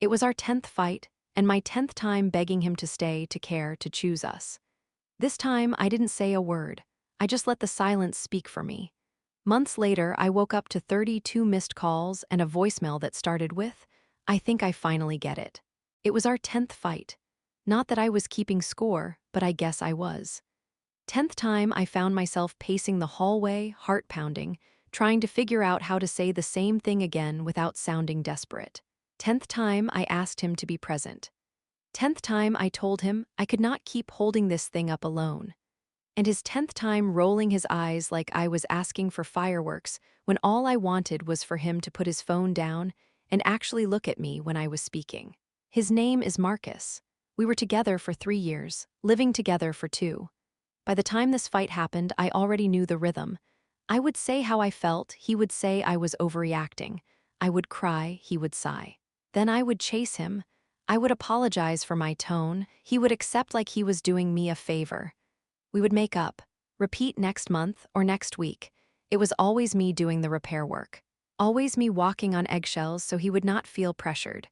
It was our 10th fight, and my 10th time begging him to stay, to care, to choose us. This time, I didn't say a word. I just let the silence speak for me. Months later, I woke up to 32 missed calls and a voicemail that started with, "I think I finally get it." It was our 10th fight. Not that I was keeping score, but I guess I was. 10th time, I found myself pacing the hallway, heart pounding, trying to figure out how to say the same thing again without sounding desperate. 10th time, I asked him to be present. 10th time, I told him I could not keep holding this thing up alone. And his 10th time rolling his eyes like I was asking for fireworks when all I wanted was for him to put his phone down and actually look at me when I was speaking. His name is Marcus. We were together for 3 years, living together for 2. By the time this fight happened, I already knew the rhythm. I would say how I felt, he would say I was overreacting. I would cry, he would sigh. Then I would chase him. I would apologize for my tone. He would accept like he was doing me a favor. We would make up, repeat next month or next week. It was always me doing the repair work. Always me walking on eggshells so he would not feel pressured.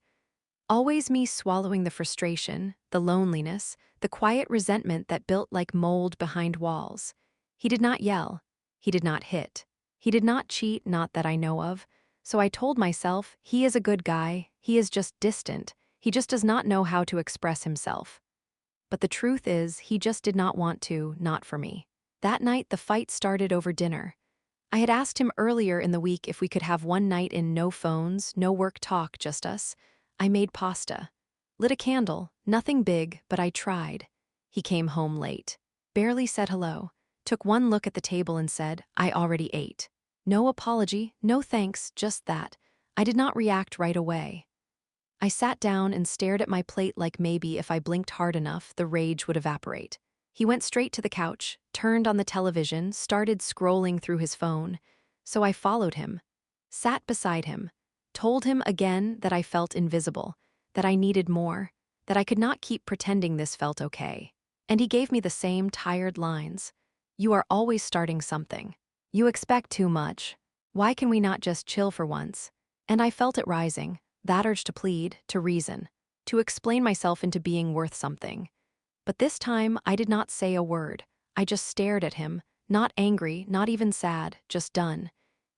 Always me swallowing the frustration, the loneliness, the quiet resentment that built like mold behind walls. He did not yell. He did not hit. He did not cheat, not that I know of. So I told myself, he is a good guy, he is just distant, he just does not know how to express himself. But the truth is, he just did not want to, not for me. That night, the fight started over dinner. I had asked him earlier in the week if we could have one night in no phones, no work talk, just us. I made pasta. Lit a candle, nothing big, but I tried. He came home late. Barely said hello. Took one look at the table and said, "I already ate." No apology, no thanks, just that. I did not react right away. I sat down and stared at my plate like maybe if I blinked hard enough, the rage would evaporate. He went straight to the couch, turned on the television, started scrolling through his phone. So I followed him, sat beside him, told him again that I felt invisible, that I needed more, that I could not keep pretending this felt okay. And he gave me the same tired lines. "You are always starting something. You expect too much. Why can we not just chill for once?" And I felt it rising. That urge to plead, to reason, to explain myself into being worth something. But this time, I did not say a word. I just stared at him, not angry, not even sad, just done.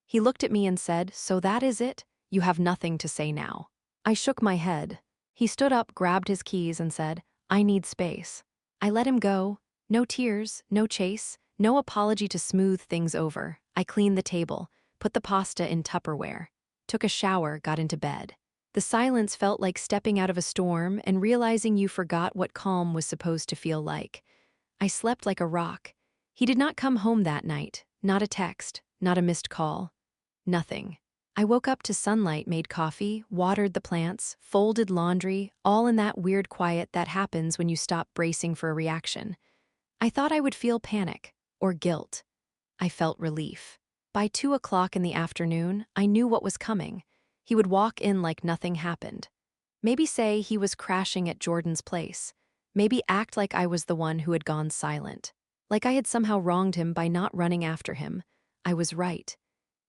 He looked at me and said, "So that is it? You have nothing to say now." I shook my head. He stood up, grabbed his keys, and said, "I need space." I let him go. No tears, no chase, no apology to smooth things over. I cleaned the table, put the pasta in Tupperware, took a shower, got into bed. The silence felt like stepping out of a storm and realizing you forgot what calm was supposed to feel like. I slept like a rock. He did not come home that night, not a text, not a missed call. Nothing. I woke up to sunlight, made coffee, watered the plants, folded laundry, all in that weird quiet that happens when you stop bracing for a reaction. I thought I would feel panic or guilt. I felt relief. By 2 o'clock in the afternoon, I knew what was coming. He would walk in like nothing happened. Maybe say he was crashing at Jordan's place. Maybe act like I was the one who had gone silent. Like I had somehow wronged him by not running after him. I was right.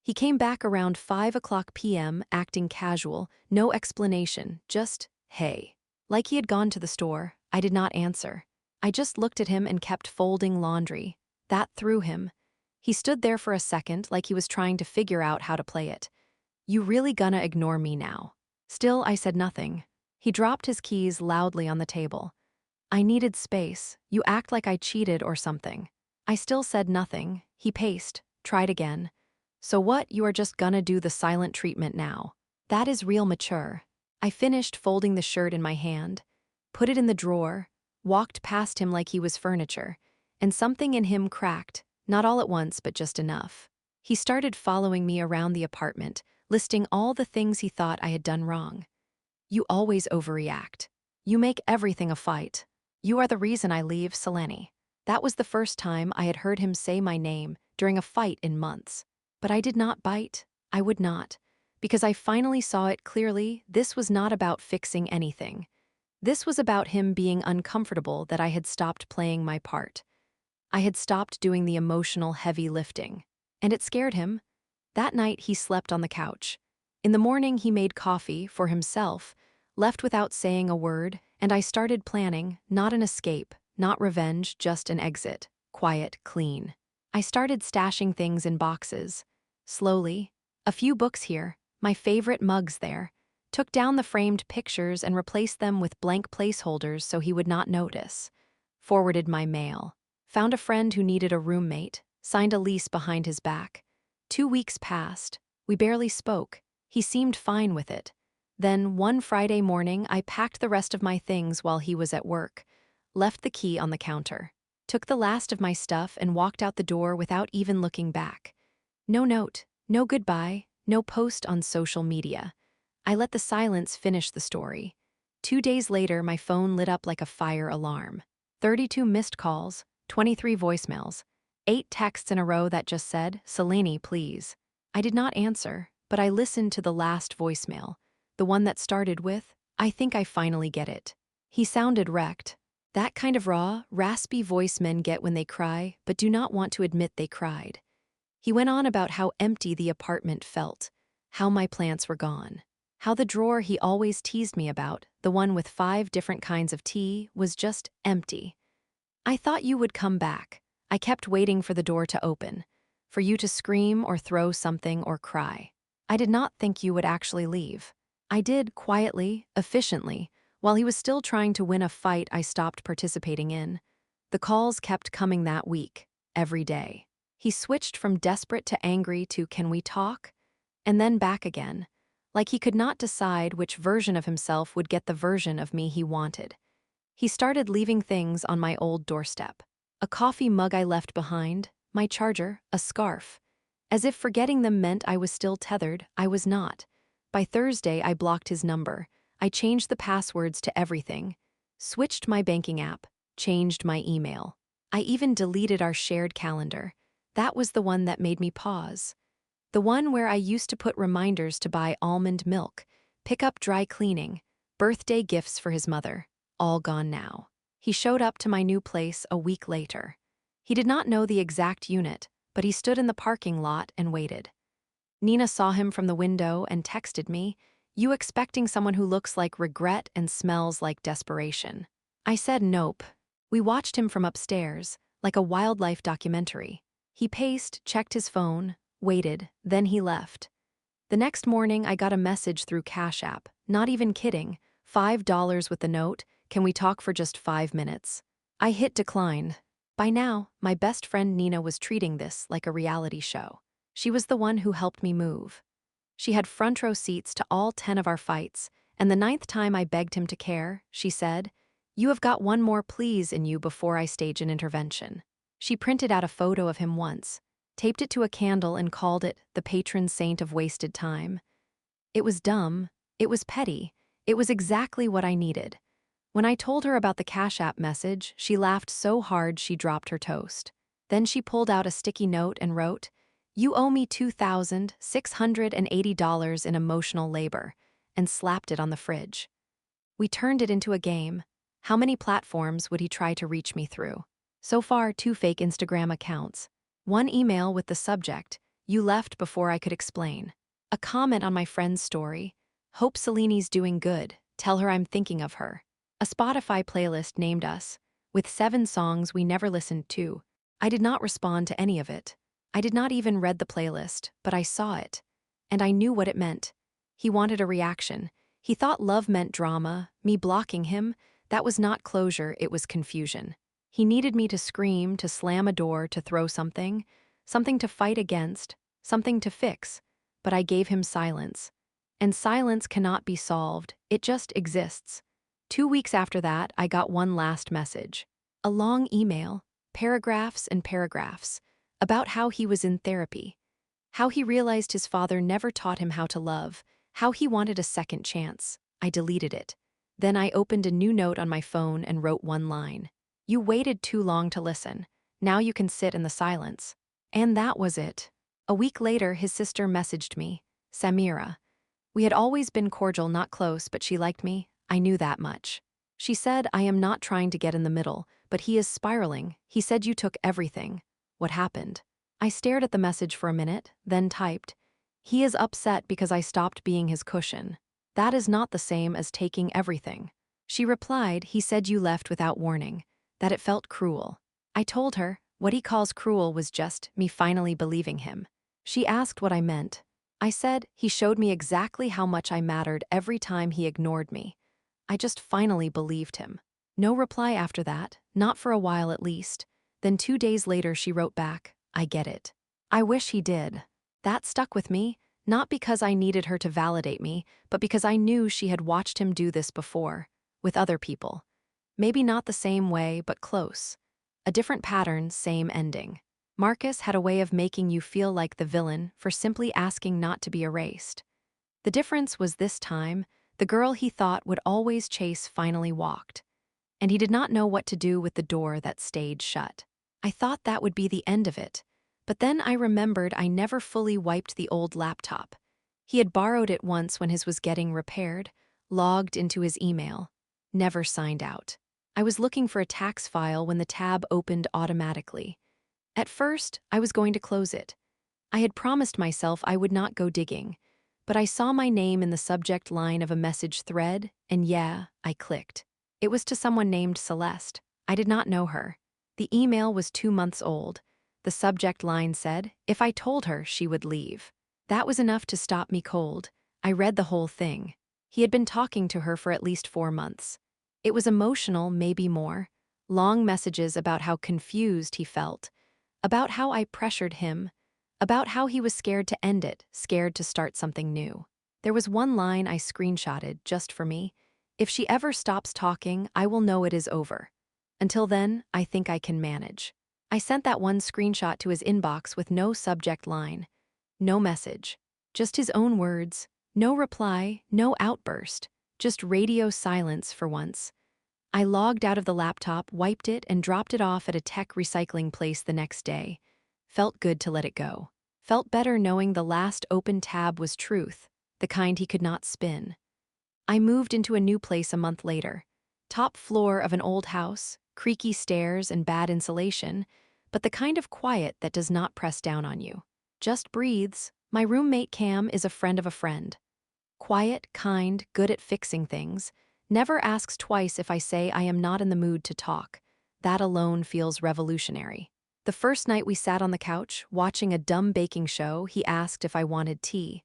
He came back around 5 o'clock p.m., acting casual, no explanation, just, "Hey." Like he had gone to the store. I did not answer. I just looked at him and kept folding laundry. That threw him. He stood there for a second like he was trying to figure out how to play it. "You really gonna ignore me now?" Still, I said nothing. He dropped his keys loudly on the table. "I needed space. You act like I cheated or something." I still said nothing. He paced, tried again. "So what, you are just gonna do the silent treatment now? That is real mature." I finished folding the shirt in my hand, put it in the drawer, walked past him like he was furniture, and something in him cracked, not all at once but just enough. He started following me around the apartment, listing all the things he thought I had done wrong. "You always overreact. You make everything a fight. You are the reason I leave, Selene." That was the first time I had heard him say my name during a fight in months. But I did not bite. I would not. Because I finally saw it clearly, this was not about fixing anything. This was about him being uncomfortable that I had stopped playing my part. I had stopped doing the emotional heavy lifting. And it scared him. That night he slept on the couch. In the morning he made coffee for himself, left without saying a word, and I started planning, not an escape, not revenge, just an exit. Quiet, clean. I started stashing things in boxes. Slowly, a few books here, my favorite mugs there, took down the framed pictures and replaced them with blank placeholders so he would not notice. Forwarded my mail. Found a friend who needed a roommate, signed a lease behind his back. 2 weeks passed. We barely spoke. He seemed fine with it. Then, one Friday morning, I packed the rest of my things while he was at work, left the key on the counter, took the last of my stuff and walked out the door without even looking back. No note, no goodbye, no post on social media. I let the silence finish the story. 2 days later, my phone lit up like a fire alarm. 32 missed calls, 23 voicemails, 8 texts in a row that just said, "Selene, please." I did not answer, but I listened to the last voicemail, the one that started with, "I think I finally get it." He sounded wrecked. That kind of raw, raspy voice men get when they cry, but do not want to admit they cried. He went on about how empty the apartment felt, how my plants were gone, how the drawer he always teased me about, the one with 5 different kinds of tea, was just empty. "I thought you would come back. I kept waiting for the door to open, for you to scream or throw something or cry. I did not think you would actually leave." I did, quietly, efficiently. While he was still trying to win a fight I stopped participating in. The calls kept coming that week, every day. He switched from desperate to angry to "Can we talk?" and then back again, like he could not decide which version of himself would get the version of me he wanted. He started leaving things on my old doorstep. A coffee mug I left behind, my charger, a scarf. As if forgetting them meant I was still tethered, I was not. By Thursday, I blocked his number. I changed the passwords to everything, switched my banking app, changed my email. I even deleted our shared calendar. That was the one that made me pause. The one where I used to put reminders to buy almond milk, pick up dry cleaning, birthday gifts for his mother. All gone now. He showed up to my new place a week later. He did not know the exact unit, but he stood in the parking lot and waited. Nina saw him from the window and texted me, "You expecting someone who looks like regret and smells like desperation?" I said nope. We watched him from upstairs, like a wildlife documentary. He paced, checked his phone, waited, then he left. The next morning, I got a message through Cash App, not even kidding, $5 with the note, "Can we talk for just 5 minutes?" I hit decline. By now, my best friend Nina was treating this like a reality show. She was the one who helped me move. She had front row seats to all 10 of our fights, and the 9th time I begged him to care, she said, "You have got one more please in you before I stage an intervention." She printed out a photo of him once, taped it to a candle and called it the patron saint of wasted time. It was dumb, it was petty, it was exactly what I needed. When I told her about the Cash App message, she laughed so hard she dropped her toast. Then she pulled out a sticky note and wrote, "You owe me $2,680 in emotional labor," and slapped it on the fridge. We turned it into a game. How many platforms would he try to reach me through? So far, 2 fake Instagram accounts. 1 email with the subject, "You left before I could explain." A comment on my friend's story, "Hope Selene's doing good, tell her I'm thinking of her." A Spotify playlist named us, with 7 songs we never listened to. I did not respond to any of it. I did not even read the playlist, but I saw it. And I knew what it meant. He wanted a reaction. He thought love meant drama, me blocking him. That was not closure, it was confusion. He needed me to scream, to slam a door, to throw something to fight against, something to fix. But I gave him silence. And silence cannot be solved, it just exists. 2 weeks after that, I got one last message. A long email, paragraphs and paragraphs, about how he was in therapy, how he realized his father never taught him how to love, how he wanted a second chance. I deleted it. Then I opened a new note on my phone and wrote one line. "You waited too long to listen. Now you can sit in the silence." And that was it. A week later, his sister messaged me, Samira. We had always been cordial, not close, but she liked me. I knew that much. She said, "I am not trying to get in the middle, but he is spiraling. He said you took everything. What happened?" I stared at the message for a minute, then typed, "He is upset because I stopped being his cushion." That is not the same as taking everything. She replied, he said you left without warning, that it felt cruel. I told her, what he calls cruel was just me finally believing him. She asked what I meant. I said, he showed me exactly how much I mattered every time he ignored me. I just finally believed him. No reply after that, not for a while at least. Then 2 days later she wrote back, I get it. I wish he did. That stuck with me, not because I needed her to validate me, but because I knew she had watched him do this before, with other people. Maybe not the same way, but close. A different pattern, same ending. Marcus had a way of making you feel like the villain for simply asking not to be erased. The difference was this time, the girl he thought would always chase finally walked. And he did not know what to do with the door that stayed shut. I thought that would be the end of it. But then I remembered I never fully wiped the old laptop. He had borrowed it once when his was getting repaired, logged into his email, never signed out. I was looking for a tax file when the tab opened automatically. At first, I was going to close it. I had promised myself I would not go digging, but I saw my name in the subject line of a message thread, and yeah, I clicked. It was to someone named Celeste. I did not know her. The email was 2 months old. The subject line said, if I told her, she would leave. That was enough to stop me cold. I read the whole thing. He had been talking to her for at least 4 months. It was emotional, maybe more. Long messages about how confused he felt, about how I pressured him, about how he was scared to end it, scared to start something new. There was one line I screenshotted just for me. If she ever stops talking, I will know it is over. Until then, I think I can manage. I sent that one screenshot to his inbox with no subject line, no message, just his own words, no reply, no outburst, just radio silence for once. I logged out of the laptop, wiped it, and dropped it off at a tech recycling place the next day. Felt good to let it go. Felt better knowing the last open tab was truth, the kind he could not spin. I moved into a new place a month later. Top floor of an old house, creaky stairs and bad insulation, but the kind of quiet that does not press down on you. Just breathes. My roommate Cam is a friend of a friend. Quiet, kind, good at fixing things. Never asks twice if I say I am not in the mood to talk. That alone feels revolutionary. The first night we sat on the couch, watching a dumb baking show, he asked if I wanted tea.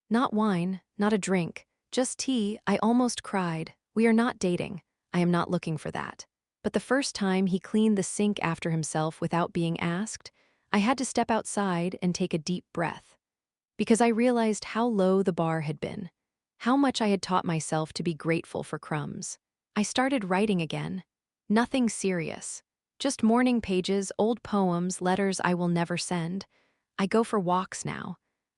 Not wine, not a drink, just tea. I almost cried. We are not dating. I am not looking for that. But the first time he cleaned the sink after himself without being asked, I had to step outside and take a deep breath. Because I realized how low the bar had been, how much I had taught myself to be grateful for crumbs. I started writing again. Nothing serious. Just morning pages, old poems, letters I will never send. I go for walks now.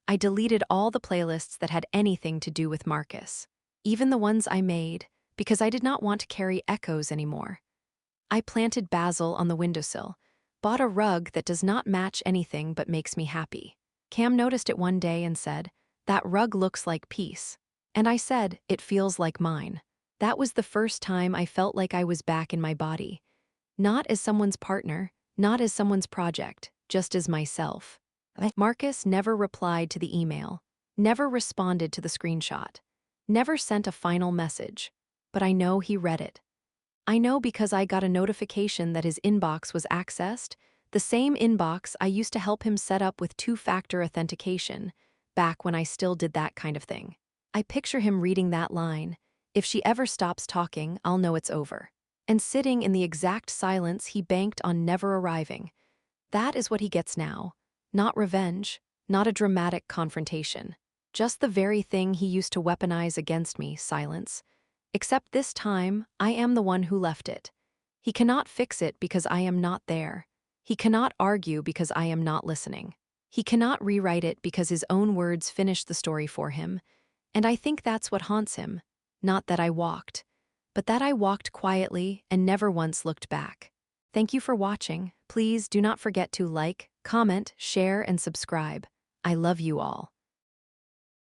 I deleted all the playlists that had anything to do with Marcus, even the ones I made, because I did not want to carry echoes anymore. I planted basil on the windowsill, bought a rug that does not match anything but makes me happy. Cam noticed it one day and said, that rug looks like peace. And I said, it feels like mine. That was the first time I felt like I was back in my body. Not as someone's partner, not as someone's project, just as myself. Marcus never replied to the email, never responded to the screenshot, never sent a final message. But I know he read it. I know because I got a notification that his inbox was accessed, the same inbox I used to help him set up with two-factor authentication, back when I still did that kind of thing. I picture him reading that line, if she ever stops talking, I'll know it's over. And sitting in the exact silence he banked on never arriving. That is what he gets now. Not revenge, not a dramatic confrontation. Just the very thing he used to weaponize against me, silence. Except this time, I am the one who left it. He cannot fix it because I am not there. He cannot argue because I am not listening. He cannot rewrite it because his own words finished the story for him. And I think that's what haunts him. Not that I walked, but that I walked quietly and never once looked back. Thank you for watching. Please do not forget to like, comment, share, and subscribe. I love you all.